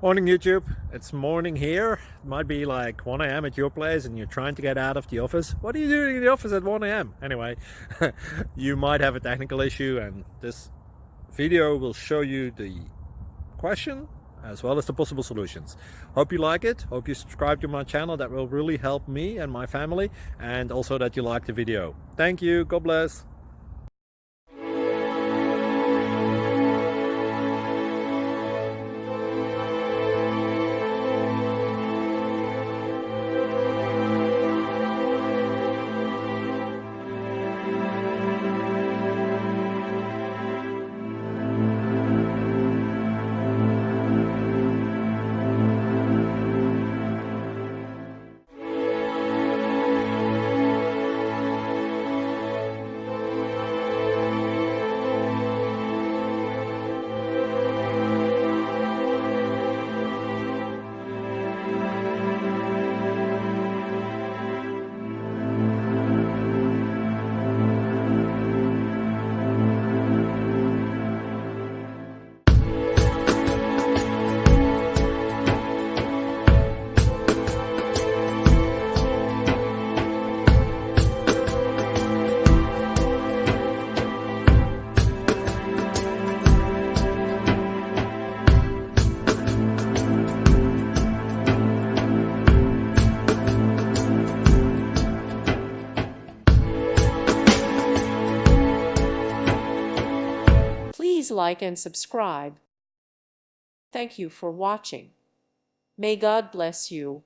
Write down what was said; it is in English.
Morning YouTube, it's morning here. It might be like 1 a.m. at your place and you're trying to get out of the office. What are you doing in the office at 1 a.m.? Anyway, you might have a technical issue and this video will show you the question as well as the possible solutions. Hope you like it, hope you subscribe to my channel. That will really help me and my family, and also that you like the video. Thank you, God bless. Please like and subscribe. Thank you for watching. May God bless you.